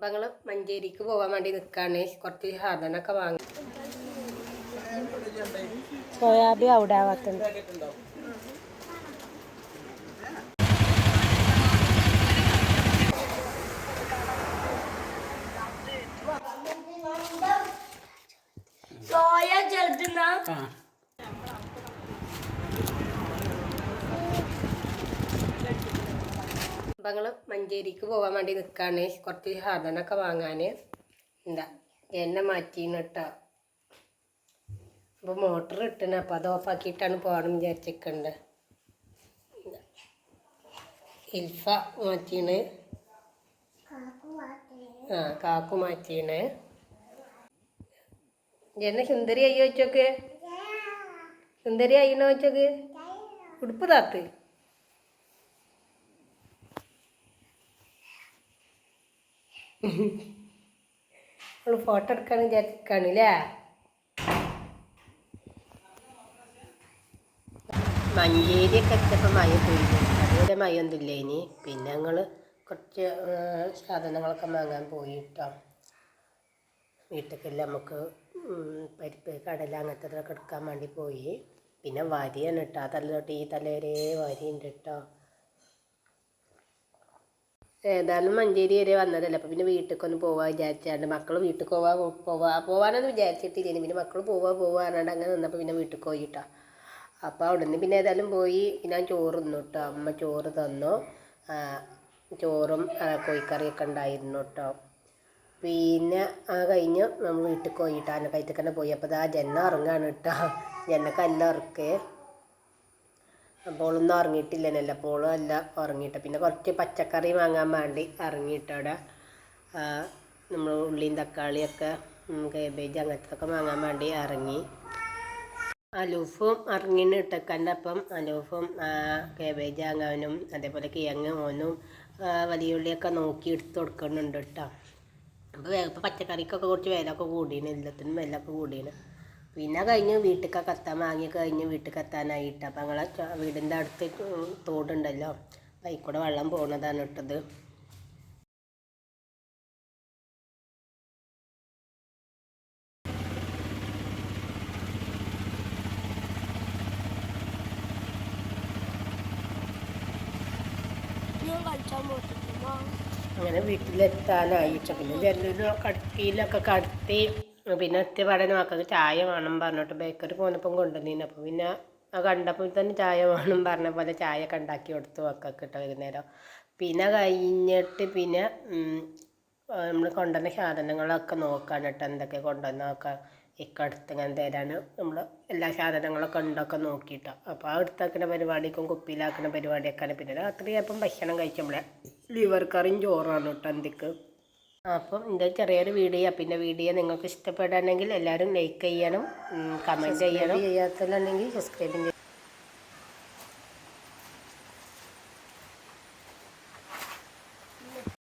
അപ്പം ഞങ്ങൾ മഞ്ചേരിക്ക് പോകാൻ വേണ്ടി നിൽക്കുകയാണ്. കുറച്ച് സാധനമൊക്കെ വാങ്ങി. സോയാബീൻ അവിടെ ആവാത്തുണ്ട്. സോയ ചെറുതുന്നാ അപ്പം ഞങ്ങൾ മഞ്ചേരിക്ക് പോകാൻ വേണ്ടി നിൽക്കുകയാണ്. കുറച്ച് സാധനമൊക്കെ വാങ്ങാൻ. എന്താ എണ്ണ മാറ്റിന്ന് കേട്ടോ. അപ്പോൾ മോട്ടർ ഇട്ടണ്. അപ്പോൾ അത് ഓഫാക്കിയിട്ടാണ് പോകണം വിചാരിച്ചിട്ടുണ്ട്. ഇൽഫ മാറ്റീണ്. കാക്കു മാറ്റീണ്. എന്നെ സുന്ദരി ആയി വെച്ചോക്ക്. സുന്ദരി ആയിണോ വെച്ചോക്ക്. ഉടുപ്പ് താത്ത്. അവള് ഫോട്ടോ എടുക്കാന്ന് വിചാരിച്ചിരിക്കാണല്ലേ. മഞ്ചേരിയൊക്കെ എത്തിയപ്പോൾ മഴ പോയി. അതുപോലെ മഴയൊന്നുമില്ല ഇനി. പിന്നെ ഞങ്ങൾ കുറച്ച് സാധനങ്ങളൊക്കെ വാങ്ങാൻ പോയി കേട്ടോ. വീട്ടിലേക്കെല്ലാം നമുക്ക് പരിപ്പ് കടല അങ്ങനത്തെ എടുക്കാൻ വേണ്ടി പോയി. പിന്നെ വരിയാണ് കേട്ടോ. ആ തല തൊട്ട് ഈ തല വരെ വരിയുണ്ട് കേട്ടോ. ഏതായാലും മഞ്ചേരി വരെ വന്നതല്ലേ. അപ്പോൾ പിന്നെ വീട്ടിലേക്കൊന്ന് പോകാൻ വിചാരിച്ചാണ്ട് മക്കൾ വീട്ടിൽ പോവാനൊന്നും വിചാരിച്ചിട്ടില്ല. പിന്നെ മക്കൾ പോവാറുണ്ട്. അങ്ങനെ നിന്നപ്പോൾ പിന്നെ വീട്ടിൽ പോയി കേട്ടോ. അപ്പോൾ അവിടെ നിന്ന് പിന്നെ ഏതായാലും പോയി. പിന്നെ ഞാൻ ചോറ് തിന്നു കേട്ടോ. അമ്മ ചോറ് തന്നു. ചോറും കോഴിക്കറിയൊക്കെ ഉണ്ടായിരുന്നു കേട്ടോ. പിന്നെ കഴിഞ്ഞ് നമ്മൾ വീട്ടിൽ പോയിട്ട് ആനക്കയറ്റക്ക് തന്നെ പോയി. അപ്പോൾ ആ ജന്ന ഉറങ്ങാണ് കേട്ടോ. ജന്നക്കെല്ലാം ഉറക്കേ. അപ്പോൾ ഒന്നും ഉറങ്ങിയിട്ടില്ലല്ലോ. അപ്പോഴും എല്ലാം ഉറങ്ങിയിട്ട് പിന്നെ കുറച്ച് പച്ചക്കറി വാങ്ങാൻ വേണ്ടി ഇറങ്ങിയിട്ടവിടെ നമ്മൾ ഉള്ളിയും തക്കാളിയൊക്കെ കേബേജ് അങ്ങനത്തൊക്കെ വാങ്ങാൻ വേണ്ടി ഇറങ്ങി. അലൂഫും ഇറങ്ങിന് ഇട്ടക്കൻ്റെ അപ്പം അലൂഫും കേബേജ് വാങ്ങാനും അതേപോലെ കിഴങ്ങ് ഓനും വലിയ ഉള്ളിയൊക്കെ നോക്കി എടുത്ത് കൊടുക്കുന്നുണ്ട് കേട്ടോ. അപ്പോൾ ഇപ്പോൾ പച്ചക്കറിക്കൊക്കെ കുറച്ച് വിലയൊക്കെ കൂടിയാണ്. എല്ലാത്തിനും വിലയൊക്കെ കൂടിയാണ്. പിന്നെ കഴിഞ്ഞ് വീട്ടിലേക്കൊക്കെ എത്താൻ വാങ്ങി കഴിഞ്ഞ് വീട്ടിലേക്ക് എത്താനായിട്ട്. അപ്പം ഞങ്ങളെ വീടിൻ്റെ അടുത്ത് തോടുണ്ടല്ലോ. അപ്പം അതിൽ കൂടെ വെള്ളം പോകുന്നതാണ് ഇട്ടത്. അങ്ങനെ വീട്ടിലെത്താനായിട്ട് പിന്നെ ജനലും കടക്കിയിലൊക്കെ കടത്തി. പിന്നെ എത്തിയ പാടനെ മക്കൾക്ക് ചായ വേണം പറഞ്ഞിട്ട് ബേക്കറി പോന്നപ്പം കൊണ്ടുവന്നീന്. അപ്പോൾ പിന്നെ കണ്ടപ്പോൾ തന്നെ ചായ വേണം പറഞ്ഞ പോലെ ചായ ഒക്കെ ഉണ്ടാക്കി കൊടുത്തു മക്കൾക്ക് കേട്ടോ വൈകുന്നേരം. പിന്നെ കഴിഞ്ഞിട്ട് പിന്നെ നമ്മൾ കൊണ്ടുവന്ന സാധനങ്ങളൊക്കെ നോക്കാൻ കേട്ടോ. എന്തൊക്കെ കൊണ്ടുവന്ന് നോക്കാം. ഇക്കടുത്ത് ഇങ്ങനെ തരാണ് നമ്മൾ എല്ലാ സാധനങ്ങളൊക്കെ ഉണ്ടൊക്കെ നോക്കിയിട്ടോ. അപ്പോൾ ആ എടുത്താക്കുന്ന പരിപാടിക്കും കുപ്പിയിലാക്കുന്ന പരിപാടിയൊക്കെയാണ്. പിന്നെ രാത്രി അപ്പം ഭക്ഷണം കഴിക്കുമ്പോഴേ ലിവർ കറിയും ചോറാണ് കേട്ടോ അന്തിക്ക്. അപ്പം എൻ്റെ ചെറിയൊരു വീഡിയോ. പിന്നെ വീഡിയോ നിങ്ങൾക്ക് ഇഷ്ടപ്പെടുകയാണെങ്കിൽ എല്ലാവരും ലൈക്ക് ചെയ്യണം, കമൻറ്റ് ചെയ്യണം. ചെയ്യാത്തുണ്ടെങ്കിൽ സബ്സ്ക്രൈബ് ചെയ്യണം.